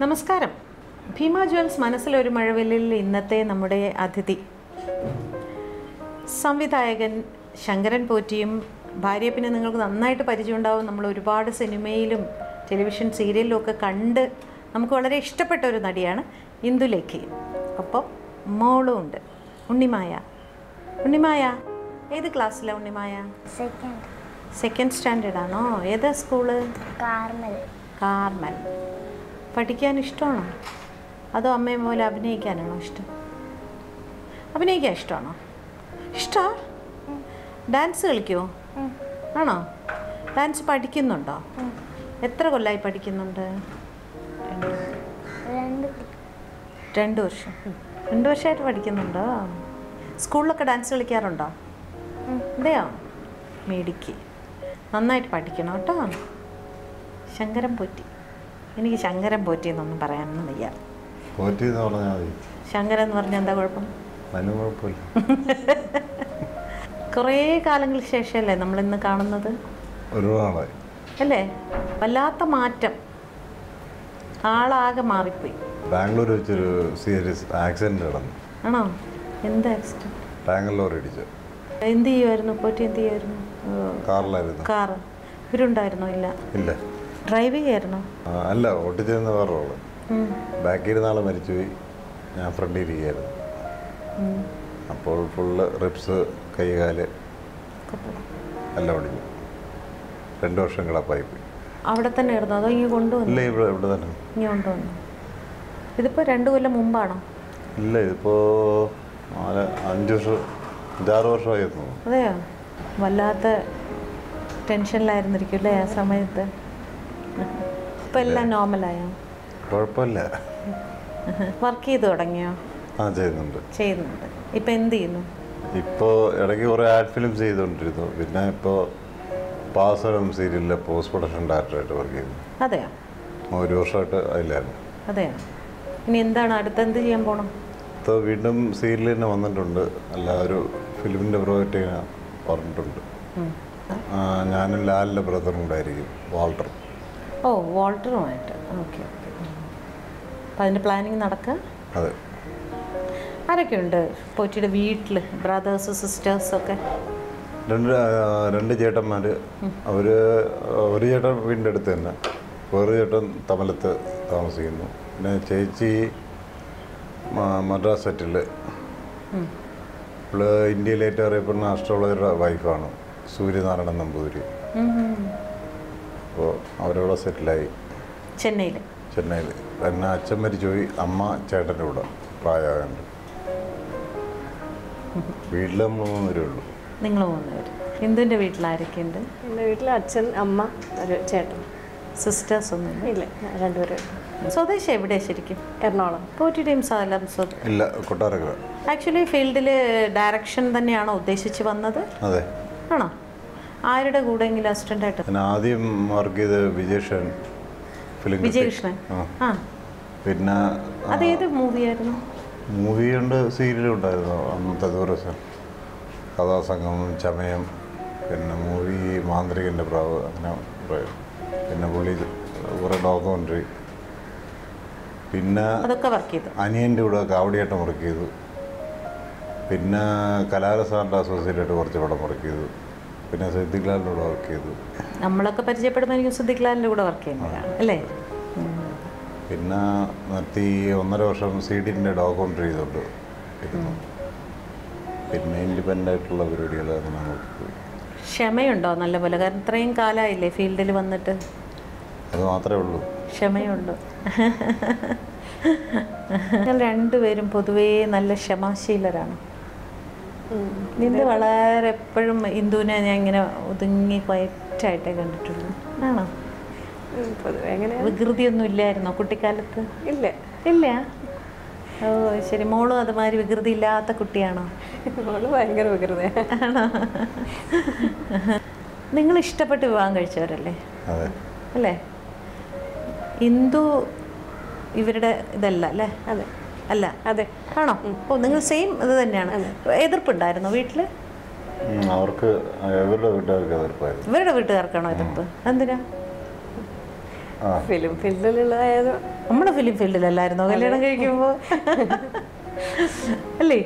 നമസ്കാരം. ഭീമ ജ്വൽസ് മനസ്സിലൊരു മഴവില്ലിൽ ഇന്നത്തെ നമ്മുടെ അതിഥി സംവിധായകൻ ശങ്കരൻ പോറ്റിയും. ഭാര്യയെ പിന്നെ നിങ്ങൾക്ക് നന്നായിട്ട് പരിചയമുണ്ടാവും. നമ്മൾ ഒരുപാട് സിനിമയിലും ടെലിവിഷൻ സീരിയലിലും ഒക്കെ കണ്ട് നമുക്ക് വളരെ ഇഷ്ടപ്പെട്ട ഒരു നടിയാണ് ഇന്ദുലേഖ. ഒപ്പം മോളും ഉണ്ട്, ഉണ്ണിമായ. ഉണ്ണിമായ ഏത് ക്ലാസ്സിലാണ് ഉണ്ണിമായ? സെക്കൻഡ് സ്റ്റാൻഡേർഡ് ആണോ? ഏതാ സ്കൂള്? കാർമൽ. പഠിക്കാൻ ഇഷ്ടമാണോ അതോ അമ്മയെ പോലെ അഭിനയിക്കാനാണോ ഇഷ്ടം? അഭിനയിക്കാൻ ഇഷ്ടമാണോ? ഇഷ്ടമാണ്. ഡാൻസ് കളിക്കുമോ? ആണോ? ഡാൻസ് പഠിക്കുന്നുണ്ടോ? എത്ര കൊല്ലമായി പഠിക്കുന്നുണ്ട്? 2 വർഷം. 2 വർഷമായിട്ട് പഠിക്കുന്നുണ്ടോ? സ്കൂളിലൊക്കെ ഡാൻസ് കളിക്കാറുണ്ടോ? അതെയോ? മേടിക്ക്. നന്നായിട്ട് പഠിക്കണം കേട്ടോ. ശങ്കരൻ പോറ്റി. എനിക്ക് ശങ്കരൻ പോറ്റി എന്നൊന്നും പറയാനൊന്നും വയ്യ. ശങ്കരൻ എന്ന് പറഞ്ഞാൽ എന്താ കുഴപ്പം? കുറേ കാലങ്ങൾക്ക് ശേഷമല്ലേ നമ്മളിന്ന് കാണുന്നത്? അല്ലേ? വല്ലാത്ത മാറ്റം. ആളാകെ മാറിപ്പോയി. ബാംഗ്ലൂർ വെച്ചൊരു സീരിയസ് ആക്സിഡന്റ് നടന്നു. ആണോ? എന്ത് ആക്സിഡന്റ്? ബാംഗ്ലൂർ ഇടിച്ചു. എന്ത് ചെയ്യുമായിരുന്നു പോറ്റി? എന്ത് ചെയ്യുമായിരുന്നു? കാറിലായിരുന്നു. കാറ് ഇവരുണ്ടായിരുന്നോ? ഇല്ല. ഇല്ല. ഡ്രൈവ് ചെയ്യായിരുന്നോ? അല്ല, ഓട്ടിച്ചിരുന്ന വേറെ റോള്. ബാക്കിൽ ഇരുന്ന ആളെ മരിച്ചുപോയി, ഞാൻ ഫ്രണ്ടിൽ ഇരിക്കുകയായിരുന്നു. അപ്പോൾ ഫുള്ള് റിപ്സ്, കൈകാല് എല്ലാം ഒടിഞ്ഞു. 2 വർഷം കിടപ്പായി പോയി. അവിടെ തന്നെ ആയിരുന്നു അതോ ഇങ്ങനെ കൊണ്ടുവന്നു? ഇല്ല, ഇവിടെ തന്നെ ഇങ്ങനെ കൊണ്ടുവന്നു. ഇതിപ്പോൾ 2 കൊല്ലം മുമ്പാണോ? ഇല്ല, ഇതിപ്പോൾ 5-6 വർഷമായിരുന്നു. അതെയോ? വല്ലാത്ത ടെൻഷനിലായിരുന്നിരിക്കും അല്ലേ ആ സമയത്ത്? ഇപ്പം എല്ലാം നോർമലായോ? കുഴപ്പമില്ല. വർക്ക് ചെയ്ത് തുടങ്ങിയോ? ചെയ്യുന്നുണ്ട്. ഇപ്പം എന്ത് ചെയ്യുന്നു? ഇപ്പോൾ ഇടയ്ക്ക് കുറേ ആഡ് ഫിലിംസ് ചെയ്തുകൊണ്ടിരുന്നു. പിന്നെ ഇപ്പോൾ പാസരം സീരിയലിലെ പോസ്റ്റ് പ്രൊഡക്ഷൻ ഡയറക്ടറായിട്ട് വർക്ക് ചെയ്യുന്നു. അതെയോ? 1 വർഷമായിട്ട് അതിലായിരുന്നു. അതെയോ? ഇനി എന്താണ് അടുത്തെന്ത് ചെയ്യാൻ പോകണം? ഇപ്പോൾ വീണ്ടും സീരിയൽ തന്നെ വന്നിട്ടുണ്ട്. അല്ല, ഒരു ഫിലിമിൻ്റെ പ്രോജക്റ്റ് ഇങ്ങനെ പറഞ്ഞിട്ടുണ്ട്. ഞാനും ലാലിൻ്റെ ബ്രദറും കൂടെ ആയിരിക്കും, വാൾട്ടർ. ഓ, വാൾട്ടറുമായിട്ട്. Okay okay. അപ്പം അതിൻ്റെ പ്ലാനിങ് നടക്കുക. അതെ. ആരൊക്കെയുണ്ട് പോറ്റിയുടെ വീട്ടിൽ? ബ്രദേഴ്സ്, സിസ്റ്റേഴ്സൊക്കെ? 2 ചേട്ടന്മാർ. ഒരു ചേട്ടൻ വീടിൻ്റെ അടുത്ത് തന്നെ, വേറൊരു ചേട്ടൻ തമലത്ത് താമസിക്കുന്നു. പിന്നെ ചേച്ചി മദ്രാസ് സെറ്റിൽ. ഇപ്പോൾ ഇന്ത്യയിലെ ഏറ്റവും അറിയപ്പെടുന്ന ആസ്ട്രോളജറുടെ വൈഫാണ്, സൂര്യനാരായണൻ നമ്പൂതിരി. അപ്പോൾ അവരവിടെ സെറ്റിലായി ചെന്നൈയിൽ. പിന്നെ അച്ഛൻ മരിച്ചുപോയി, അമ്മ ചേട്ടൻ്റെ കൂടെ പ്രായമായുണ്ട്. വീട്ടിൽ നമ്മൾ 3 പേരേ ഉള്ളൂ. നിങ്ങൾ 3 പേര്. ഇന്ദുവിൻ്റെ വീട്ടിൽ ആരൊക്കെയുണ്ട്? എൻ്റെ വീട്ടിൽ അച്ഛൻ, അമ്മ, ഒരു ചേട്ടൻ. സിസ്റ്റേഴ്സ് ഒന്നും ഇല്ല, 2 പേര്. സ്വദേശം എവിടെയാണ് ശരിക്കും? എറണാകുളം. പോറ്റിയുടെയും സ്ഥലം? ഇല്ല, കൊട്ടാരക്കര. ആക്ച്വലി ഫീൽഡിൽ ഡയറക്ഷൻ തന്നെയാണോ ഉദ്ദേശിച്ച് വന്നത്? അതെ. ആണോ? ആരുടെ കൂടെയെങ്കിലും അസിസ്റ്റൻ്റായിട്ട്? ഞാൻ ആദ്യം വർക്ക് ചെയ്ത് വിജയകൃഷ്ണൻ ഫിലിം. വിജയകൃഷ്ണൻ. ആ. പിന്നെ അതേത് മൂവിയായിരുന്നു? മൂവിയുണ്ട്, സീരിയലും ഉണ്ടായിരുന്നു അന്നത്തെ ദിവസം. കഥാസംഗമം, ചമയം, പിന്നെ മൂവി മാന്ത്രികൻ്റെ പ്രാവ്, അങ്ങനെ പിന്നെ പുള്ളി കുറേ ഡോക്യുമെൻ്ററി. പിന്നെ അതൊക്കെ വർക്ക് ചെയ്തു. അനിയൻ്റെ കൂടെ കാവടിയാട്ടം വർക്ക് ചെയ്തു. പിന്നെ കലാരസാറിൻ്റെ അസോസിയേറ്റായിട്ട് കുറച്ച് പടം വർക്ക് ചെയ്തു. പിന്നെ സിദ്ദിഖ് ലാലിൻ്റെ കൂടെ വർക്ക് ചെയ്തു. നമ്മളൊക്കെ പരിചയപ്പെടുമ്പോൾ എനിക്ക് സിദ്ദിഖ് ലാലിൻ്റെ കൂടെ വർക്ക് ചെയ്യുന്നതാണ് അല്ലേ? പിന്നെ 1.5 വർഷം സീഡിൻ്റെ ഡോക്യുമെൻ്ററി ചെയ്തുകൊണ്ട് ഇരുന്നു. പിന്നെ ഇൻഡിപെൻഡൻ്റ് ആയിട്ടുള്ള പരിപാടികൾ അങ്ങനെ നോക്കി പോയി. ക്ഷമയുണ്ടോ നല്ലപോലെ? കാരണം ഇത്രയും കാലമായില്ലേ ഫീൽഡിൽ വന്നിട്ട്? അത് മാത്രമേ ഉള്ളൂ. ക്ഷമയുണ്ടോ? ഞങ്ങൾ 2 പേരും പൊതുവേ നല്ല ക്ഷമാശീലരാണ്. ഇന്ദു വളരെ എപ്പോഴും ഇന്ദുവിനെ ഞാൻ ഇങ്ങനെ ഒതുങ്ങി ക്വയറ്റായിട്ടേ കണ്ടിട്ടുള്ളൂ. ആണോ? വികൃതിയൊന്നും ഇല്ലായിരുന്നോ കുട്ടിക്കാലത്ത്? ഇല്ല. ഇല്ല? ഓ ശരി. മോളും അതുമാതിരി വികൃതി ഇല്ലാത്ത കുട്ടിയാണോ? മോള് ഭയങ്കര വികൃതിയാണ്. ആണോ? നിങ്ങൾ ഇഷ്ടപ്പെട്ട് വിവാഹം കഴിച്ചവരല്ലേ? അല്ലേ? ഇന്ദു ഇവരുടെ ഇതല്ല അല്ലേ? അതെ. അല്ല? അതെ. ആണോ? ഓ, നിങ്ങൾ സെയിം ഇത് തന്നെയാണ്. എതിർപ്പുണ്ടായിരുന്നോ വീട്ടിൽ? അവർക്ക് ഇവരുടെ വീട്ടുകാർക്ക് എതിർപ്പായിരുന്നു. ഇവരുടെ വീട്ടുകാർക്കാണോ എതിർപ്പ്? എന്തിനാ? ഫിലിം ഫീൽഡിലുള്ളതായത് നമ്മുടെ ഫിലിം ഫീൽഡിലല്ലായിരുന്നോ കല്യാണം കഴിക്കുമ്പോൾ? അല്ലേ?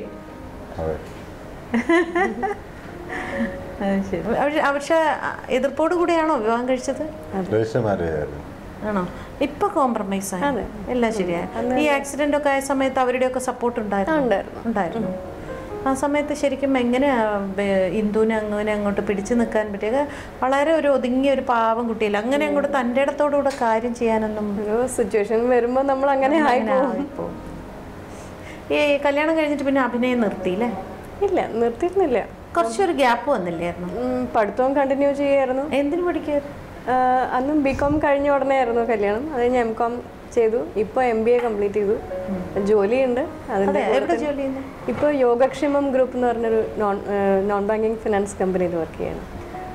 അതെ. ശരി. പക്ഷെ എതിർപ്പോട് കൂടിയാണോ വിവാഹം കഴിച്ചത്? രജിസ്റ്റർ മാരേജ് ആയിരുന്നു. ആണോ? ഇപ്പൊ കോംപ്രമൈസ് ആയി, എല്ലാം ശരിയായി. ഈ ആക്സിഡന്റ് ഒക്കെ ആയ സമയത്ത് അവരുടെയൊക്കെ സപ്പോർട്ട് ഉണ്ടായിരുന്നു. ആ സമയത്ത് ശരിക്കും എങ്ങനെയാ ഇന്ദുവിനെ അങ്ങനെ അങ്ങോട്ട് പിടിച്ചു നിൽക്കാൻ പറ്റിയ? വളരെ ഒരു ഒതുങ്ങിയ ഒരു പാവം കുട്ടിയല്ല, അങ്ങനെ അങ്ങോട്ട് തൻ്റെ ഇടത്തോടുകൂടെ കാര്യം ചെയ്യാനൊന്നും ഒരു സിറ്റുവേഷൻ വരുമ്പോൾ നമ്മൾ അങ്ങനെ ആയിപ്പോവും. ഈ കല്യാണം കഴിഞ്ഞിട്ട് പിന്നെ അഭിനയം നിർത്തിയില്ലേ? ഇല്ല, നിർത്തിയിരുന്നില്ല. കുറച്ചൊരു ഗ്യാപ്പ് വന്നില്ലായിരുന്നു? പഠിത്തവും കണ്ടിന്യൂ ചെയ്യായിരുന്നു. എന്തിനു പഠിക്കായിരുന്നു? അന്നും BCom കഴിഞ്ഞ ഉടനെ ആയിരുന്നു കല്യാണം. അത് കഴിഞ്ഞ് MCom ചെയ്തു. ഇപ്പോൾ MBA കംപ്ലീറ്റ് ചെയ്തു. ജോലിയുണ്ട്. അതിൻ്റെ ഇപ്പോൾ യോഗക്ഷേമം ഗ്രൂപ്പ് എന്ന് പറഞ്ഞൊരു നോൺ ബാങ്കിങ് ഫിനാൻസ് കമ്പനിയിൽ വർക്ക് ചെയ്യണം.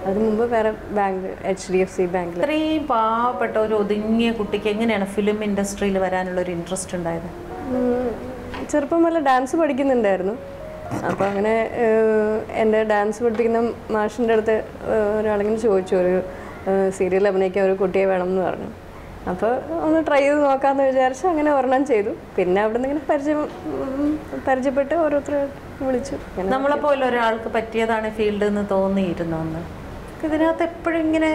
അതിന് മുമ്പ് വേറെ ബാങ്ക് HDFC ബാങ്കിൽ. ഇത്രയും പാവപ്പെട്ട ഒരു ഒതുങ്ങിയ കുട്ടിക്ക് എങ്ങനെയാണ് ഫിലിം ഇൻഡസ്ട്രിയിൽ വരാനുള്ള ഒരു ഇൻട്രസ്റ്റ് ഉണ്ടായത്? ചെറുപ്പം മുതലേ ഡാൻസ് പഠിക്കുന്നുണ്ടായിരുന്നു. അപ്പോൾ അങ്ങനെ എൻ്റെ ഡാൻസ് പഠിപ്പിക്കുന്ന മാഷിൻ്റെ അടുത്ത് ഒരാളിങ്ങനെ ചോദിച്ചു, ഒരു സീരിയൽ അഭിനയിക്കാൻ ഒരു കുട്ടിയെ വേണം എന്ന് പറഞ്ഞു. അപ്പോൾ ഒന്ന് ട്രൈ ചെയ്ത് നോക്കാമെന്ന് വിചാരിച്ചു. അങ്ങനെ ഒരെണ്ണം ചെയ്തു. പിന്നെ അവിടെ നിന്ന് ഇങ്ങനെ പരിചയപ്പെട്ട് ഓരോരുത്തർ വിളിച്ചു. നമ്മളെപ്പോലെ ഒരാൾക്ക് പറ്റിയതാണ് ഫീൽഡ് എന്ന് തോന്നിയിരുന്നു അന്ന്? ഇതിനകത്ത് എപ്പോഴും ഇങ്ങനെ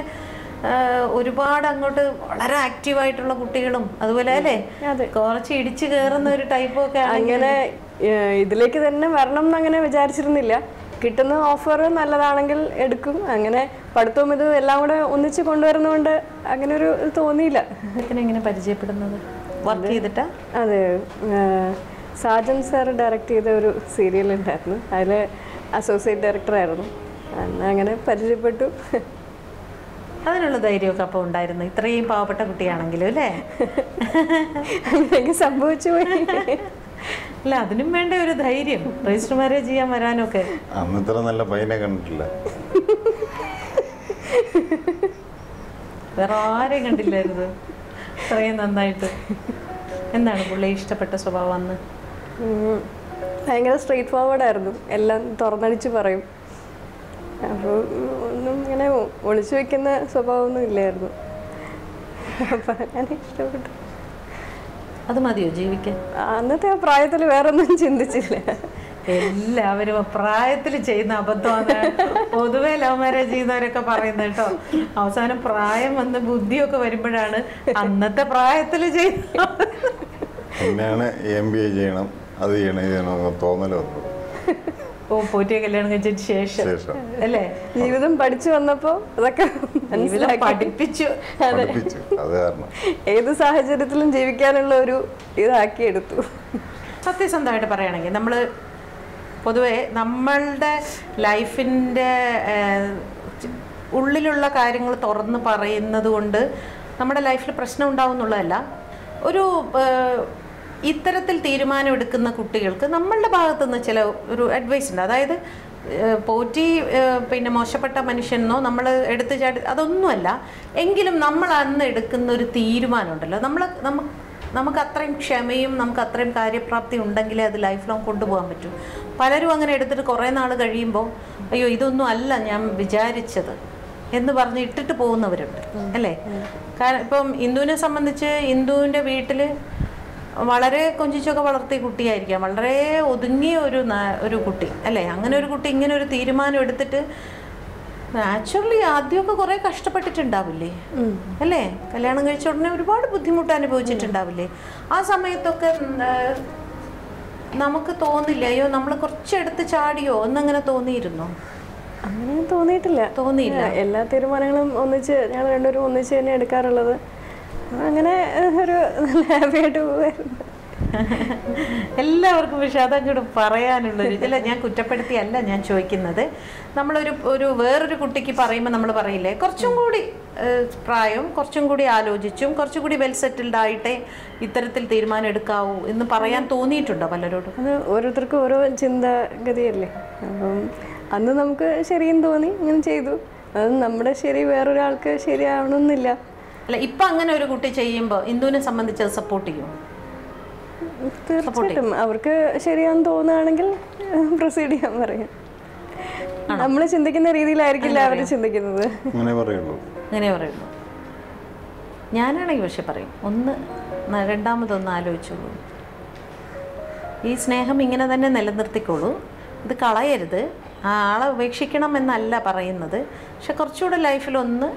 ഒരുപാട് അങ്ങോട്ട് വളരെ ആക്റ്റീവായിട്ടുള്ള കുട്ടികളും അതുപോലെ അല്ലേ, കുറച്ച് ഇടിച്ചു കയറുന്ന ഒരു ടൈപ്പും ഒക്കെ. അങ്ങനെ ഇതിലേക്ക് തന്നെ വരണം എന്നങ്ങനെ വിചാരിച്ചിരുന്നില്ല. കിട്ടുന്ന ഓഫർ നല്ലതാണെങ്കിൽ എടുക്കും. അങ്ങനെ പഠിത്തവും ഇത് എല്ലാം കൂടെ ഒന്നിച്ച് കൊണ്ടുവരുന്നതുകൊണ്ട് അങ്ങനെ ഒരു തോന്നിയില്ല. എങ്ങനെ പരിചയപ്പെടുന്നത്? വർക്ക് ചെയ്തിട്ടാ? അതെ, സാജൻ സാർ ഡയറക്റ്റ് ചെയ്ത ഒരു സീരിയൽ ഉണ്ടായിരുന്നു. അതിൽ അസോസിയേറ്റ് ഡയറക്ടറായിരുന്നു. അങ്ങനെ പരിചയപ്പെട്ടു. അതിനുള്ള ധൈര്യമൊക്കെ അപ്പോൾ ഉണ്ടായിരുന്നു, ഇത്രയും പാവപ്പെട്ട കുട്ടിയാണെങ്കിലും അല്ലേ? അങ്ങനെയൊക്കെ സംഭവിച്ചു പോയി. അല്ല, അതിനും വേണ്ട ഒരു ധൈര്യം രജിസ്റ്റർ മാരേജ് ചെയ്യാൻ വരാനൊക്കെ. അന്നിത്ര നല്ല പയ്യനെ കണ്ടിട്ടില്ല, വേറെ ആരെയും കണ്ടില്ലായിരുന്നു ഇത്രയും നന്നായിട്ട്. എന്താണ് പുള്ളി ഇഷ്ടപ്പെട്ട സ്വഭാവം അന്ന്? ഭയങ്കര സ്ട്രെയിറ്റ് ഫോർവേഡായിരുന്നു. എല്ലാം തുറന്നടിച്ച് പറയും. അപ്പോൾ ഒന്നും ഇങ്ങനെ ഒളിച്ചു വെക്കുന്ന സ്വഭാവമൊന്നും ഇല്ലായിരുന്നു. അപ്പം ഞാൻ ഇഷ്ടപ്പെട്ടു. അത് മതിയോ ജീവിക്കാൻ? അന്നത്തെ ആ പ്രായത്തിൽ വേറെ ഒന്നും ചിന്തിച്ചില്ല. എല്ലാവരും പ്രായത്തിൽ ചെയ്യുന്ന അബദ്ധമാണ് പൊതുവെ ലവ് മാരേജ് ചെയ്യുന്നവരൊക്കെ പറയുന്നത് കേട്ടോ. അവസാനം പ്രായം വന്ന് ബുദ്ധിയൊക്കെ വരുമ്പോഴാണ് അന്നത്തെ പ്രായത്തിൽ ചെയ്യുന്നത്. പിന്നെയാണ് MBA ചെയ്യണം, അത് ചെയ്യണം, ഇത് ചെയ്യണമെന്ന് തോന്നൽ വന്നു. പോറ്റിയ കല്യാണം കഴിച്ചതിന് ശേഷം അല്ലേ? ജീവിതം പഠിച്ചു വന്നപ്പോൾ അതൊക്കെ പഠിപ്പിച്ചു. അത് കാരണം ഏത് സാഹചര്യത്തിലും ജീവിക്കാനുള്ള ഒരു ഇതാക്കി എടുത്തു. സത്യസന്ധമായിട്ട് പറയുകയാണെങ്കിൽ നമ്മൾ പൊതുവെ നമ്മളുടെ ലൈഫിൻ്റെ ഉള്ളിലുള്ള കാര്യങ്ങൾ തുറന്ന് പറയുന്നത് കൊണ്ട് നമ്മുടെ ലൈഫിൽ പ്രശ്നം ഉണ്ടാവും എന്നുള്ളതല്ല. ഒരു ഇത്തരത്തിൽ തീരുമാനം എടുക്കുന്ന കുട്ടികൾക്ക് നമ്മളുടെ ഭാഗത്തുനിന്ന് ചില ഒരു അഡ്വൈസ് ഉണ്ട്. അതായത് പോറ്റി പിന്നെ മോശപ്പെട്ട മനുഷ്യനോ നമ്മൾ എടുത്തു ചാടി അതൊന്നുമല്ല. എങ്കിലും നമ്മൾ അന്ന് എടുക്കുന്ന ഒരു തീരുമാനമുണ്ടല്ലോ, നമുക്ക് അത്രയും ക്ഷമയും നമുക്ക് അത്രയും കാര്യപ്രാപ്തി ഉണ്ടെങ്കിലേ അത് ലൈഫ് ലോങ് കൊണ്ടുപോകാൻ പറ്റും. പലരും അങ്ങനെ എടുത്തിട്ട് കുറേ നാൾ കഴിയുമ്പോൾ അയ്യോ ഇതൊന്നും അല്ല ഞാൻ വിചാരിച്ചത് എന്ന് പറഞ്ഞ് ഇട്ടിട്ട് പോകുന്നവരുണ്ട് അല്ലേ? കാരണം ഇപ്പം ഇന്ദുവിനെ സംബന്ധിച്ച് ഇന്ദുവിൻ്റെ വീട്ടിൽ വളരെ കൊഞ്ചിച്ചൊക്കെ വളർത്തിയ കുട്ടിയായിരിക്കാം, വളരെ ഒതുങ്ങിയ ഒരു കുട്ടി അല്ലേ? അങ്ങനെ ഒരു കുട്ടി ഇങ്ങനെ ഒരു തീരുമാനം എടുത്തിട്ട് നാച്ചുറലി ആദ്യമൊക്കെ കുറേ കഷ്ടപ്പെട്ടിട്ടുണ്ടാവില്ലേ അല്ലേ? കല്യാണം കഴിച്ച ഉടനെ ഒരുപാട് ബുദ്ധിമുട്ട് അനുഭവിച്ചിട്ടുണ്ടാവില്ലേ? ആ സമയത്തൊക്കെ നമുക്ക് തോന്നില്ല അയ്യോ നമ്മൾ കുറച്ചെടുത്ത് ചാടിയോ എന്നങ്ങനെ തോന്നിയിരുന്നോ? അങ്ങനെ തോന്നിയില്ല. എല്ലാ തീരുമാനങ്ങളും ഒന്നിച്ച് ഞങ്ങൾ രണ്ടുപേരും ഒന്നിച്ച് തന്നെ എടുക്കാറുള്ളത്. അങ്ങനെ ഒരു ഹാപ്പിയായിട്ട് പോകുമായിരുന്നു. എല്ലാവർക്കും. പക്ഷെ അതങ്ങോട്ട് പറയാനുള്ളൊരു ഇല്ല, ഞാൻ കുറ്റപ്പെടുത്തിയല്ല ഞാൻ ചോദിക്കുന്നത്. നമ്മളൊരു വേറൊരു കുട്ടിക്ക് പറയുമ്പോൾ നമ്മൾ പറയില്ലേ കുറച്ചും കൂടി പ്രായം, കുറച്ചും കൂടി ആലോചിച്ചും കുറച്ചും കൂടി വെൽ സെറ്റിൽഡ് ആയിട്ടേ ഇത്തരത്തിൽ തീരുമാനം എടുക്കാവൂ എന്ന് പറയാൻ തോന്നിയിട്ടുണ്ടോ പലരോടും? അത് ഓരോരുത്തർക്കും ഓരോ ചിന്താഗതിയല്ലേ. അപ്പം അന്ന് നമുക്ക് ശരിയെന്ന് തോന്നി ഇങ്ങനെ ചെയ്തു. അത് നമ്മുടെ ശരി വേറൊരാൾക്ക് ശരിയാവണമെന്നില്ല. അല്ല, ഇപ്പം അങ്ങനെ ഒരു കുട്ടി ചെയ്യുമ്പോൾ ഇന്ദുവിനെ സംബന്ധിച്ച് അത് സപ്പോർട്ട് ചെയ്യുമോ? തീർച്ചയായിട്ടും അവർക്ക് ശരിയാണെന്ന് തോന്നുകയാണെങ്കിൽ പ്രൊസീഡ് ചെയ്യാൻ പറയും. നമ്മൾ ചിന്തിക്കുന്ന രീതിയിലായിരിക്കില്ല അവർ ചിന്തിക്കുന്നത്. അങ്ങനെ പറയുള്ളൂ. ഞാനാണെങ്കിൽ പക്ഷെ പറയും, രണ്ടാമതൊന്ന് ആലോചിച്ചോളൂ. ഈ സ്നേഹം ഇങ്ങനെ തന്നെ നിലനിർത്തിക്കോളൂ, ഇത് കളയരുത്. ആ ആളെ ഉപേക്ഷിക്കണം എന്നല്ല പറയുന്നത്, പക്ഷെ കുറച്ചുകൂടെ ലൈഫിലൊന്ന്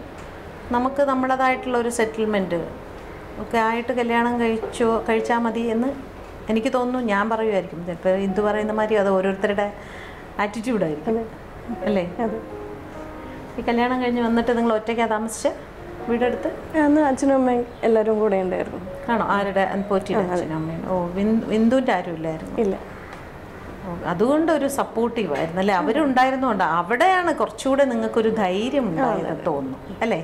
നമുക്ക് നമ്മുടേതായിട്ടുള്ള ഒരു സെറ്റിൽമെൻറ്റ് ഒക്കെ ആയിട്ട് കല്യാണം കഴിച്ചാൽ മതി എന്ന് എനിക്ക് തോന്നുന്നു. ഞാൻ പറയുമായിരിക്കും, ഇപ്പോൾ ഇന്ദു പറയുന്ന മാതിരി അത് ഓരോരുത്തരുടെ ആറ്റിറ്റ്യൂഡായിരിക്കും അല്ലേ? ഈ കല്യാണം കഴിഞ്ഞ് വന്നിട്ട് നിങ്ങൾ ഒറ്റയ്ക്കാണ് താമസിച്ച വീടെടുത്ത്? അന്ന് അച്ഛനും അമ്മയും എല്ലാവരും കൂടെ ഉണ്ടായിരുന്നു. ആണോ? ആരുടെ? പോറ്റിയുടെ അച്ഛനും അമ്മയും? ഓ, വിന്ദുവിൻ്റെ ആരും ഇല്ലായിരുന്നു? ഇല്ല. അതുകൊണ്ട് ഒരു സപ്പോർട്ടീവ് ആയിരുന്നു അല്ലേ? അവരുണ്ടായിരുന്നുകൊണ്ട് അവിടെയാണ് കുറച്ചുകൂടെ നിങ്ങൾക്കൊരു ധൈര്യം ഉണ്ടായത് തോന്നുന്നു അല്ലേ?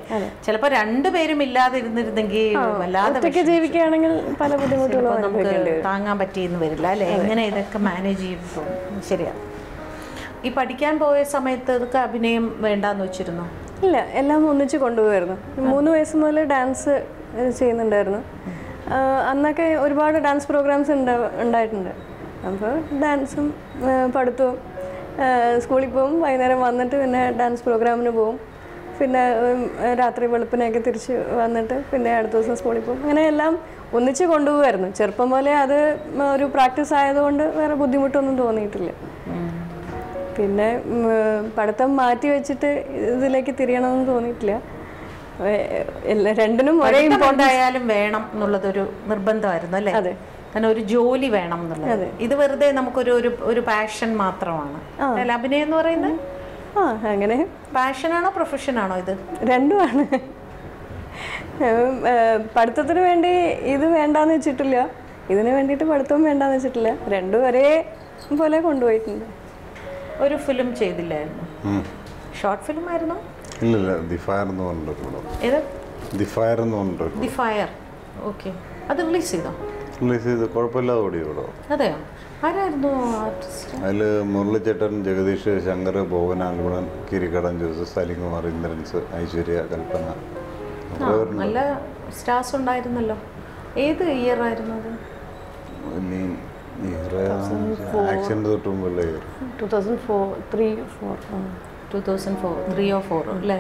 ചിലപ്പോൾ രണ്ടുപേരും ഇല്ലാതിരുന്നിരുന്നെങ്കിൽ വല്ലാതെ ജീവിക്കുകയാണെങ്കിൽ പല ബുദ്ധിമുട്ടുകളും നമുക്ക് താങ്ങാൻ പറ്റിയെന്ന് വരില്ല അല്ലേ? എങ്ങനെ ഇതൊക്കെ മാനേജ് ചെയ്തു? ശരിയാണ്. ഈ പഠിക്കാൻ പോയ സമയത്ത് ഇതൊക്കെ അഭിനയം വേണ്ടാന്ന് വെച്ചിരുന്നു? ഇല്ല, എല്ലാം ഒന്നിച്ച് കൊണ്ടുപോയിരുന്നു. 3 വയസ്സ് മുതൽ ഡാൻസ് ചെയ്യുന്നുണ്ടായിരുന്നു. അന്നൊക്കെ ഒരുപാട് ഡാൻസ് പ്രോഗ്രാംസ് ഉണ്ടായിട്ടുണ്ട്. അപ്പോൾ ഡാൻസും പഠിത്തവും, സ്കൂളിൽ പോകും, വൈകുന്നേരം വന്നിട്ട് പിന്നെ ഡാൻസ് പ്രോഗ്രാമിന് പോവും, പിന്നെ രാത്രി വെളുപ്പിനൊക്കെ തിരിച്ച് വന്നിട്ട് പിന്നെ അടുത്ത ദിവസം സ്കൂളിൽ പോകും. അങ്ങനെ എല്ലാം ഒന്നിച്ച് കൊണ്ടുപോകുമായിരുന്നു. ചെറുപ്പം പോലെ അത് ഒരു പ്രാക്ടീസ് ആയതുകൊണ്ട് വേറെ ബുദ്ധിമുട്ടൊന്നും തോന്നിയിട്ടില്ല. പിന്നെ പഠിത്തം മാറ്റി വെച്ചിട്ട് ഇതിലേക്ക് തിരിയണമെന്ന് തോന്നിയിട്ടില്ല. രണ്ടിനും ഒരേ ഇമ്പോർട്ടൻ്റ് ആയാലും വേണം എന്നുള്ളതൊരു നിർബന്ധമായിരുന്നു അല്ലേ? അതെ, കാരണം ഒരു ജോലി വേണം എന്നുള്ളത്. ഇത് വെറുതെ നമുക്കൊരു ഒരു പാഷൻ മാത്രമാണ് അല്ല അഭിനയം എന്ന് പറയുന്നത്? അങ്ങനെ പാഷനാണോ പ്രൊഫഷനാണോ ഇത്? രണ്ടുമാണ്. പഠിത്തത്തിന് വേണ്ടി ഇത് വേണ്ടാന്ന് വെച്ചിട്ടില്ല, ഇതിന് വേണ്ടിയിട്ട് പഠിത്തവും വേണ്ടാന്ന് വെച്ചിട്ടില്ല. രണ്ടും ഒരേ പോലെ കൊണ്ടുപോയിട്ടുണ്ട്. ഒരു ഫിലിം ചെയ്തില്ലായിരുന്നു? ഷോർട്ട് ഫിലിം ആയിരുന്നോ? ഇല്ല, ദി ഫയർ എന്ന് പറഞ്ഞിട്ടുണ്ടോ? ഏത്? ദി ഫയർ എന്ന് പറഞ്ഞിട്ടുണ്ടോ? The fire. ഓക്കെ, അത് റിലീസ് ചെയ്തോ? റിലീസ് ചെയ്ത് കുഴപ്പമില്ലാതെ ഓടിയോടോ. അതെയോ? ആരായിരുന്നു ആർട്ടിസ്റ്റ്? അതിൽ മുരളിച്ചേട്ടൻ, ജഗദീഷ്, ശങ്കർ, ഭോവൻ, ആൽഗുണൻ, കിരിക്കടൻ, ജോസഫ്, സലിംകുമാർ, ഇന്ദ്രൻസ്, ഐശ്വര്യ, കൽപ്പന. നല്ല സ്റ്റാർസ് ഉണ്ടായിരുന്നല്ലോ. ഏത് ഇയർ ആയിരുന്നു അത്? ആക്സിഡന്റ് തൊട്ട് മുമ്പുള്ള ഇയർ 2004 അല്ലേ?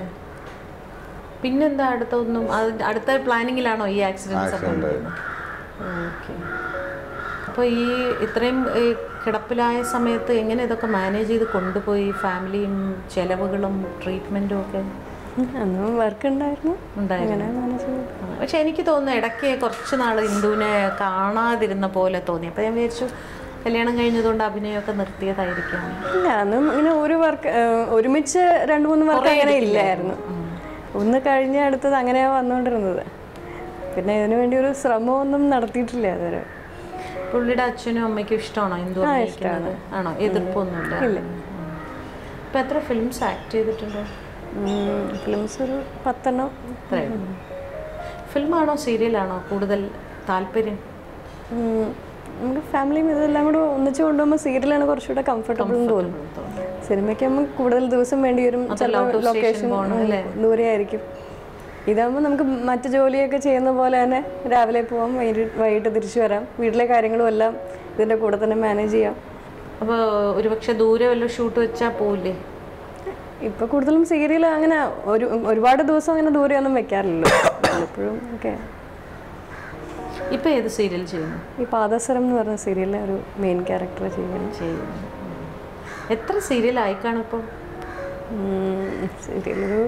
പിന്നെന്താ അടുത്തൊന്നും അടുത്ത പ്ലാനിങ്ങിലാണോ ഈ ആക്സിഡൻറ്റ്? ഓക്കെ. അപ്പോൾ ഈ ഇത്രയും കിടപ്പിലായ സമയത്ത് എങ്ങനെ ഇതൊക്കെ മാനേജ് ചെയ്ത് കൊണ്ടുപോയി? ഫാമിലിയും ചെലവുകളും ട്രീറ്റ്മെൻറ്റും ഒക്കെ വർക്ക് ഉണ്ടായിരുന്നു. പക്ഷെ എനിക്ക് തോന്നുന്നു ഇടയ്ക്ക് കുറച്ച് നാൾ ഇന്ദുവിനെ കാണാതിരുന്ന പോലെ തോന്നി. അപ്പോൾ ഞാൻ വിചാരിച്ചു കല്യാണം കഴിഞ്ഞതുകൊണ്ട് അഭിനയമൊക്കെ നിർത്തിയതായിരിക്കാം. ഇല്ല, അന്നും ഇങ്ങനെ ഒരു വർക്ക് ഒരുമിച്ച് 2-3 വർക്ക് അങ്ങനെ ഇല്ലായിരുന്നു. ഒന്ന് കഴിഞ്ഞ അടുത്തത് അങ്ങനെയാണ് വന്നുകൊണ്ടിരുന്നത്. പിന്നെ ഇതിനു വേണ്ടി ഒരു ശ്രമമൊന്നും നടത്തിയിട്ടില്ല അതുവരെ. പുള്ളിയുടെ അച്ഛനും അമ്മയ്ക്കും ഇഷ്ടമാണോ ഇന്ദു? ഇഷ്ടമാണ്. ആണോ? എതിർപ്പൊന്നുമില്ല? ഇല്ല. ഇപ്പം എത്ര ഫിലിംസ് ആക്ട് ചെയ്തിട്ടുണ്ടോ? ഫിലിംസ് ഒരു 10. ഫിലിമാണോ സീരിയലാണോ കൂടുതൽ താല്പര്യം? നമുക്ക് ഫാമിലിയും ഇതെല്ലാം കൂടെ ഒന്നിച്ച് കൊണ്ടുപോകുമ്പോൾ സീരിയലാണ് കുറച്ചുകൂടെ കംഫർട്ടബിൾ എന്ന് തോന്നുന്നു. സിനിമയ്ക്ക് നമുക്ക് കൂടുതൽ ദിവസം വേണ്ടി വരും, ലൊക്കേഷൻ ദൂരെ ആയിരിക്കും. ഇതാകുമ്പോൾ നമുക്ക് മറ്റു ജോലിയൊക്കെ ചെയ്യുന്ന പോലെ തന്നെ രാവിലെ പോവാം, വൈകിട്ട് തിരിച്ചു വരാം, വീട്ടിലെ കാര്യങ്ങളും എല്ലാം ഇതിൻ്റെ കൂടെ തന്നെ മാനേജ് ചെയ്യാം. അപ്പോൾ ഒരുപക്ഷെ ദൂരെ വല്ല ഷൂട്ട് വെച്ചാൽ പോവില്ലേ? ഇപ്പോൾ കൂടുതലും സീരിയൽ അങ്ങനെ ഒരുപാട് ദിവസം അങ്ങനെ ദൂരെയൊന്നും വെക്കാറില്ലല്ലോ. എപ്പോഴും ഓക്കെ. ഇപ്പോൾ ഏത് സീരിയൽ ചെയ്യുന്നു? ഈ പാദസരം എന്ന് പറഞ്ഞ സീരിയലിലെ ഒരു മെയിൻ ക്യാരക്ടർ ചെയ്യുന്നു. എത്ര സീരിയൽ ആയിക്കാണും ഇപ്പോൾ? സീരിയലൊരു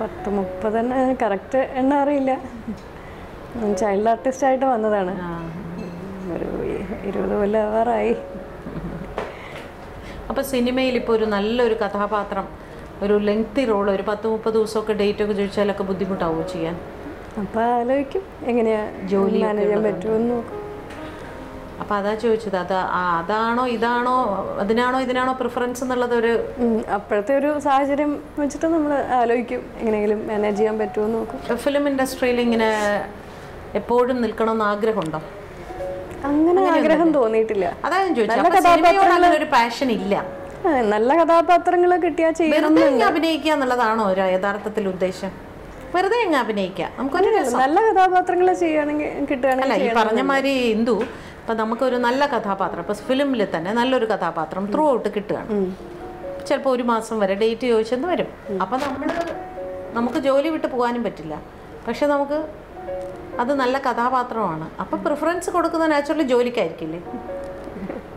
10-30 തന്നെ, കറക്റ്റ് എണ്ണ അറിയില്ല. ചൈൽഡ് ആർട്ടിസ്റ്റായിട്ട് വന്നതാണ്. ഒരു 20 കൊല്ലം ആവാറായി. അപ്പോൾ സിനിമയിൽ ഇപ്പോൾ ഒരു നല്ലൊരു കഥാപാത്രം, ഒരു ലെങ്തി റോൾ, ഒരു 10-30 ദിവസമൊക്കെ ഡേറ്റൊക്കെ ചോദിച്ചാലൊക്കെ ബുദ്ധിമുട്ടാവുമോ ചെയ്യാൻ? അപ്പോൾ ആലോചിക്കും എങ്ങനെയാ ജോലി മാനേജ് ചെയ്യാൻ പറ്റുമെന്ന് നോക്കും. അപ്പോൾ അതാ ചോദിച്ചത്, അതാണോ ഇതാണോ ഇതിനാണോ പ്രിഫറൻസ് എന്നുള്ളത് ഒരു അപ്പോഴത്തെ ഒരു സാഹചര്യം വെച്ചിട്ട് നമ്മൾ ആലോചിക്കും എങ്ങനെയെങ്കിലും മാനേജ് ചെയ്യാൻ പറ്റുമെന്ന് നോക്കും. ഫിലിം ഇൻഡസ്ട്രിയിൽ ഇങ്ങനെ എപ്പോഴും നിൽക്കണമെന്ന് ആഗ്രഹമുണ്ടോ? അങ്ങനെ ആഗ്രഹം തോന്നിയിട്ടില്ല. അതാ ഞാൻ ചോദിച്ചത്, ഒരു പാഷൻ ഇല്ല. നല്ല കഥാപാത്രങ്ങൾ കിട്ടിയാൽ ചെയ്യണം. അഭിനയിക്കുക എന്നുള്ളതാണോ ഒരു യഥാർത്ഥത്തിൽ ഉദ്ദേശം? വെറുതെ എങ്ങനെ അഭിനയിക്കാം, നമുക്കൊരു നല്ല കഥാപാത്രങ്ങൾ ചെയ്യുകയാണെങ്കിൽ കിട്ടുകയാണെങ്കിൽ. അല്ല, ഈ പറഞ്ഞ മാതിരി ഇന്ദു ഇപ്പം നമുക്കൊരു നല്ല കഥാപാത്രം, ഇപ്പം ഫിലിമിൽ തന്നെ നല്ലൊരു കഥാപാത്രം ത്രൂ ഔട്ട് കിട്ടുകയാണ്. ചിലപ്പോൾ 1 മാസം വരെ ഡേറ്റ് ചോദിച്ചെന്ന് വരും. അപ്പം നമുക്ക് ജോലി വിട്ട് പോകാനും പറ്റില്ല. പക്ഷെ നമുക്ക് അത് നല്ല കഥാപാത്രമാണ്. അപ്പം പ്രിഫറൻസ് കൊടുക്കുന്ന നാച്ചുറലി ജോലിക്കായിരിക്കില്ലേ?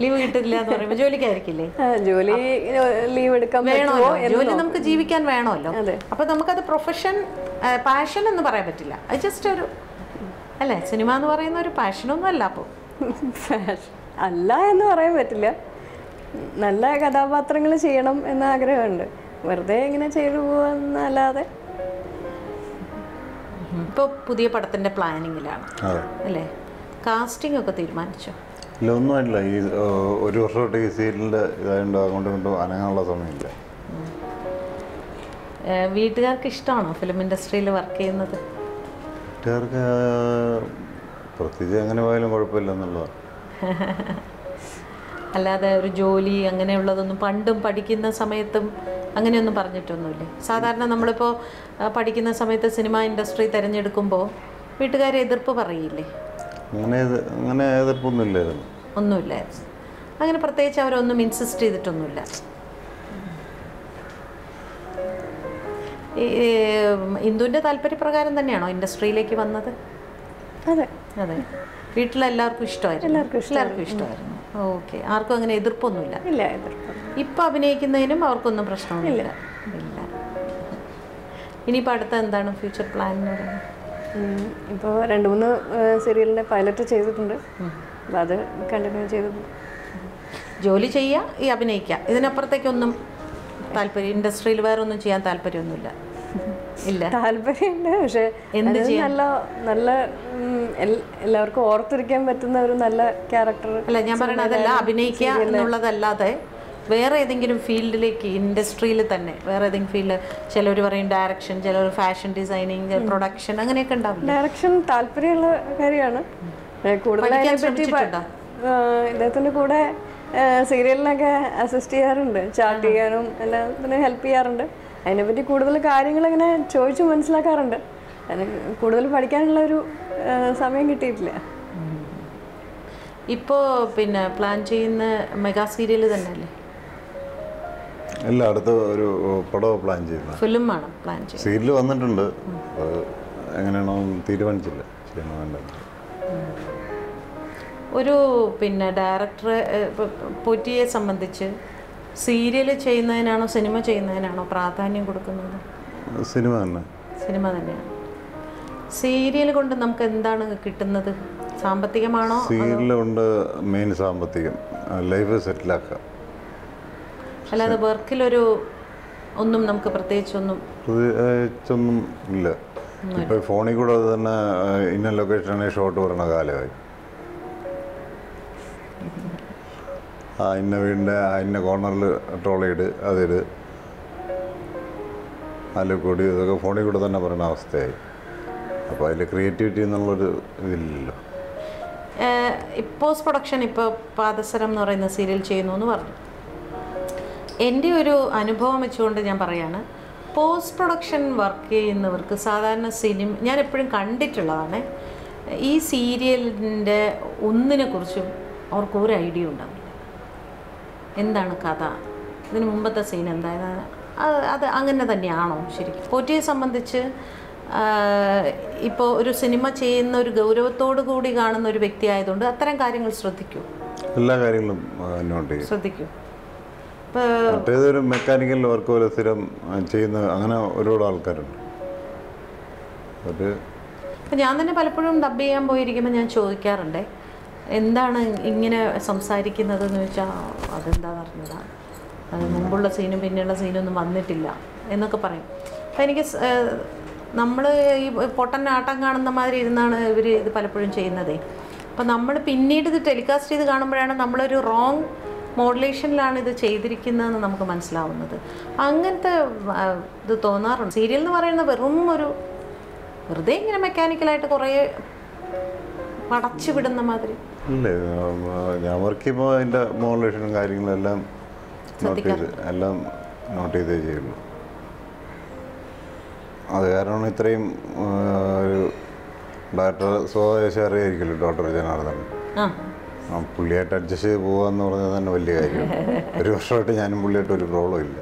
ലീവ് കിട്ടില്ല എന്ന് പറയുമ്പോൾ ജോലിക്കായിരിക്കില്ലേ? ജോലി ലീവ് എടുക്കാൻ വേണമല്ലോ, ജോലി നമുക്ക് ജീവിക്കാൻ വേണമല്ലോ. അപ്പം നമുക്കത് പ്രൊഫഷൻ പാഷൻ എന്ന് പറയാൻ പറ്റില്ല. അത് ജസ്റ്റ് ഒരു അല്ലേ, സിനിമ എന്ന് പറയുന്ന ഒരു പാഷനൊന്നും അല്ല. അപ്പോൾ അല്ല എന്ന് പറയാൻ പറ്റില്ല. നല്ല കഥാപാത്രങ്ങൾ ചെയ്യണം എന്ന ആഗ്രഹമുണ്ട്. വെറുതെ ഇങ്ങനെ ചെയ്തു പോവാന്നല്ലാതെ. ഇപ്പോൾ പുതിയ പടത്തിൻ്റെ പ്ലാനിങ്ങിലാണ് അല്ലേ? കാസ്റ്റിംഗ് ഒക്കെ തീരുമാനിച്ചോ? ഇല്ല, ഒന്നുമില്ല. ഈ ഒരു വർഷമായിട്ട് ഈ സീരിയലിൻ്റെ ഇതായതുകൊണ്ട് അങ്ങോട്ടും ഇങ്ങോട്ടും അനങ്ങാനുള്ള സമയമില്ല. വീട്ടുകാർക്ക് ഇഷ്ടമാണോ ഫിലിം ഇൻഡസ്ട്രിയിൽ വർക്ക് ചെയ്യുന്നത്? വീട്ടുകാർക്ക് പ്രത്യേകിച്ച് എങ്ങനെ പോയാലും കുഴപ്പമില്ല എന്നുള്ളതാണ്. അല്ലാതെ ഒരു ജോലി അങ്ങനെയുള്ളതൊന്നും പണ്ടും പഠിക്കുന്ന സമയത്തും അങ്ങനെയൊന്നും പറഞ്ഞിട്ടൊന്നുമില്ലേ? സാധാരണ നമ്മളിപ്പോൾ പഠിക്കുന്ന സമയത്ത് സിനിമ ഇൻഡസ്ട്രി തിരഞ്ഞെടുക്കുമ്പോൾ വീട്ടുകാരെ എതിർപ്പ് പറയില്ലേ? അങ്ങനെ എതിർപ്പൊന്നും ഇല്ലായിരുന്നു. ഒന്നുമില്ലായിരുന്നു. അങ്ങനെ പ്രത്യേകിച്ച് അവരൊന്നും ഇൻസിസ്റ്റ് ചെയ്തിട്ടൊന്നുമില്ല. ഇന്ദുവിൻ്റെ താല്പര്യപ്രകാരം തന്നെയാണോ ഇൻഡസ്ട്രിയിലേക്ക് വന്നത്? അതെ അതെ. വീട്ടിലെല്ലാവർക്കും ഇഷ്ടമായിരുന്നു? എല്ലാവർക്കും ഇഷ്ടമായിരുന്നു. ഓക്കെ. ആർക്കും അങ്ങനെ എതിർപ്പൊന്നുമില്ല? ഇല്ല, എതിർപ്പ്. ഇപ്പം അഭിനയിക്കുന്നതിനും അവർക്കൊന്നും പ്രശ്നമൊന്നുമില്ല? ഇല്ല. ഇനിയിപ്പോൾ അടുത്ത എന്താണ് ഫ്യൂച്ചർ പ്ലാൻ എന്ന് പറയുന്നത്? ഇപ്പോൾ 2-3 സീരിയലിൻ്റെ പൈലറ്റ് ചെയ്തിട്ടുണ്ട്. അപ്പം അത് കണ്ടിന്യൂ ചെയ്തിട്ടുണ്ട്. ജോലി ചെയ്യുക, ഈ അഭിനയിക്കുക, ഇതിനപ്പുറത്തേക്കൊന്നും താല്പര്യം ഇൻഡസ്ട്രിയിൽ വേറെ ഒന്നും ചെയ്യാൻ താല്പര്യമൊന്നുമില്ല? ഇല്ല, താല്പര്യമുണ്ട്. പക്ഷേ നല്ല എല്ലാവർക്കും ഓർത്തിരിക്കാൻ പറ്റുന്ന ഒരു നല്ല ക്യാരക്ടർ അല്ല ഞാൻ പറയണത്. അതല്ല, അഭിനയിക്കുക എന്നുള്ളതല്ലാതെ വേറെ ഏതെങ്കിലും ഫീൽഡിലേക്ക് ഇൻഡസ്ട്രിയിൽ തന്നെ വേറെ ഏതെങ്കിലും ഫീൽഡ്? ചിലർ പറയും ഡയറക്ഷൻ, ചിലർ ഫാഷൻ ഡിസൈനിങ്, പ്രൊഡക്ഷൻ, അങ്ങനെയൊക്കെ ഉണ്ടാവില്ല? ഡയറക്ഷൻ താല്പര്യമുള്ള കാര്യമാണ്. കൂടുതലായിട്ട് ഇദ്ദേഹത്തിൻ്റെ കൂടെ സീരിയലിനൊക്കെ അസിസ്റ്റ് ചെയ്യാറുണ്ട്, ചാർട്ട് ചെയ്യാനും എല്ലാത്തിനും ഹെൽപ്പ് ചെയ്യാറുണ്ട്. അതിനെപ്പറ്റി കൂടുതൽ കാര്യങ്ങൾ ഇങ്ങനെ ചോദിച്ച് മനസ്സിലാക്കാറുണ്ട്. അതിന് കൂടുതൽ പഠിക്കാനുള്ള ഒരു സമയം കിട്ടിയിട്ടില്ല. ഇപ്പോൾ പിന്നെ പ്ലാൻ ചെയ്യുന്ന മെഗാ സീരിയൽ തന്നെയല്ലേ? ഇല്ല, അടുത്ത ഒരു പടം പ്ലാൻ ചെയ്യുന്നത്. ഫിലിമാണ് പ്ലാൻ ചെയ്യുന്നത്. സീരിയൽ വന്നിട്ടുണ്ട്, എങ്ങനെയാണോ തീരുമാനിച്ചില്ല. ഒരു പിന്നെ ഡയറക്ടറെ പൊറ്റിയെ സംബന്ധിച്ച് സീരിയൽ ചെയ്യുന്നതിനാണോ സിനിമ ചെയ്യുന്നതിനാണോ പ്രാധാന്യം കൊടുക്കുന്നത്? സിനിമ തന്നെ. സിനിമ തന്നെയാണ്. സീരിയൽ കൊണ്ട് നമുക്ക് എന്താണ് കിട്ടുന്നത്? സാമ്പത്തികമാണോ? സീരിയൽ കൊണ്ട് മെയിൻ സാമ്പത്തികം, ലൈഫ് സെറ്റിലാക്കുക. അല്ലാതെ വർക്കിലൊരു ഒന്നും നമുക്ക് പ്രത്യേകിച്ചൊന്നും ഇല്ല. ഇപ്പം ഫോണിൽ കൂടെ തന്നെ ഇന്ന ലൊക്കേഷനാണെങ്കിൽ ഷോട്ട് പറയണ കാലമായി. ഇന്ന വീടിൻ്റെ ഇന്ന കോർണറിൽ ട്രോളിയിട്, അതിട്, അലക്കൂടി, ഇതൊക്കെ ഫോണിൽ കൂടെ തന്നെ പറയുന്ന അവസ്ഥയായി. അപ്പോൾ അതിൽ ക്രിയേറ്റിവിറ്റി എന്നുള്ളൊരു ഇതില്ലല്ലോ. പോസ്റ്റ് പ്രൊഡക്ഷൻ ഇപ്പോൾ പാദസരം എന്ന് പറയുന്ന സീരിയൽ ചെയ്യുന്നു എന്ന് പറഞ്ഞു. എൻ്റെ ഒരു അനുഭവം വെച്ചുകൊണ്ട് ഞാൻ പറയാണ്, പോസ്റ്റ് പ്രൊഡക്ഷൻ വർക്ക് ചെയ്യുന്നവർക്ക് സാധാരണ സിനിമ ഞാൻ എപ്പോഴും കണ്ടിട്ടുള്ളതാണ്, ഈ സീരിയലിൻ്റെ ഒന്നിനെക്കുറിച്ചും അവർക്ക് ഒരു ഐഡിയ ഉണ്ടാവില്ല. എന്താണ് കഥ, ഇതിന് മുമ്പത്തെ സീൻ എന്തായത്, അത് അങ്ങനെ തന്നെയാണോ ശരിക്കും? പോറ്റിയെ സംബന്ധിച്ച് ഇപ്പോൾ ഒരു സിനിമ ചെയ്യുന്ന ഒരു ഗൗരവത്തോടു കൂടി കാണുന്ന ഒരു വ്യക്തി ആയതുകൊണ്ട് അത്തരം കാര്യങ്ങൾ ശ്രദ്ധിക്കൂ. എല്ലാ കാര്യങ്ങളും നോട്ട് ചെയ്യും, ശ്രദ്ധിക്കൂ. മറ്റേതൊരു മെക്കാനിക്കൽ വർക്ക് പോലെ സ്ഥിരം ചെയ്യുന്ന അങ്ങനെ ഒരുപാട് ആൾക്കാരുണ്ട്. അപ്പം ഞാൻ തന്നെ പലപ്പോഴും ഡബ് ചെയ്യാൻ പോയിരിക്കുമ്പോൾ ഞാൻ ചോദിക്കാറുണ്ട്, എന്താണ് ഇങ്ങനെ സംസാരിക്കുന്നതെന്ന് വെച്ചാൽ അതെന്താണെന്ന് അറിഞ്ഞതാണ്, അത് മുമ്പുള്ള സീനും പിന്നെയുള്ള സീനൊന്നും വന്നിട്ടില്ല എന്നൊക്കെ പറയും. അപ്പം എനിക്ക് നമ്മൾ ഈ പൊട്ടൻ ആട്ടം കാണുന്ന മാതിരി ഇരുന്നാണ് ഇവർ ഇത് പലപ്പോഴും ചെയ്യുന്നതേ. അപ്പം നമ്മൾ പിന്നീട് ഇത് ടെലികാസ്റ്റ് ചെയ്ത് കാണുമ്പോഴാണ് നമ്മളൊരു റോങ് മോഡുലേഷനിലാണ് ഇത് ചെയ്തിരിക്കുന്നതെന്ന് നമുക്ക് മനസ്സിലാവുന്നത്. അങ്ങനത്തെ ഇത് തോന്നാറുണ്ട്. സീരിയൽ എന്ന് പറയുന്നത് വെറും ഒരു വെറുതെ ഇങ്ങനെ മെക്കാനിക്കലായിട്ട് കുറേ പടച്ചു വിടുന്ന മാതിരി. ഇല്ലേ, ഞാൻ വർക്ക് ചെയ്യുമ്പോൾ അതിൻ്റെ മോഡുലേഷനും കാര്യങ്ങളെല്ലാം നോട്ട് ചെയ്തേ ചെയ്യുള്ളൂ. അത് കാരണമാണ് ഇത്രയും ഒരു ഡയറക്ടർ സ്വദേശം അറിയായിരിക്കുമല്ലോ, ഡോക്ടർ ജനാർദ്ദൻ. പുള്ളിയായിട്ട് അഡ്ജസ്റ്റ് ചെയ്ത് പോകാന്ന് പറഞ്ഞത് തന്നെ വലിയ കാര്യമാണ്. ഒരു വർഷമായിട്ട് ഞാനും പുള്ളിയായിട്ട് ഒരു പ്രോബ്ലം ഇല്ല.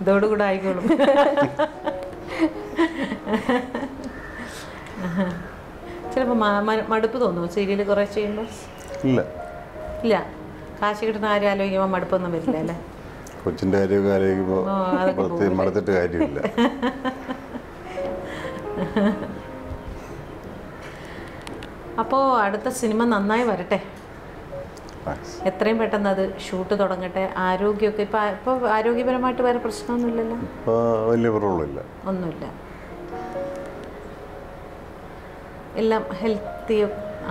ഇതോടുകൂടെ ആയിക്കോളും. ചിലപ്പോൾ മടുപ്പ് തോന്നുമോ സീരിയൽ കുറേ ചെയ്യുമ്പോൾ? ഇല്ല ഇല്ല, കാശ് കിട്ടുന്ന കാര്യം ആലോചിക്കുമ്പോൾ മടുപ്പൊന്നും വരില്ല അല്ലേ? കൊച്ചിൻ്റെ കാര്യമൊക്കെ ആലോചിക്കുമ്പോൾ മടുത്തിട്ട് കാര്യമില്ല. അപ്പോൾ അടുത്ത സിനിമ നന്നായി വരട്ടെ, എത്രയും പെട്ടെന്ന് അത് ഷൂട്ട് തുടങ്ങട്ടെ. ആരോഗ്യമൊക്കെ ഇപ്പോൾ ആരോഗ്യപരമായിട്ട് വേറെ പ്രശ്നമൊന്നുമില്ലല്ലോ? ഇപ്പോൾ വലിയ പ്രോബ്ലമില്ല, ഒന്നുമില്ല, എല്ലാം ഹെൽത്തി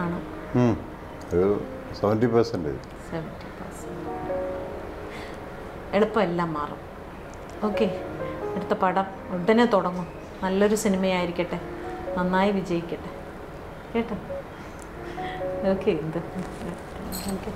ആണ്. ഒരു 70%. എളുപ്പം എല്ലാം മാറും. ഓക്കെ, അടുത്ത പടം ഉടനെ തുടങ്ങും, നല്ലൊരു സിനിമയായിരിക്കട്ടെ, നന്നായി വിജയിക്കട്ടെ കേട്ടോ. ഓക്കെ, എന്ത് ഓക്കെ.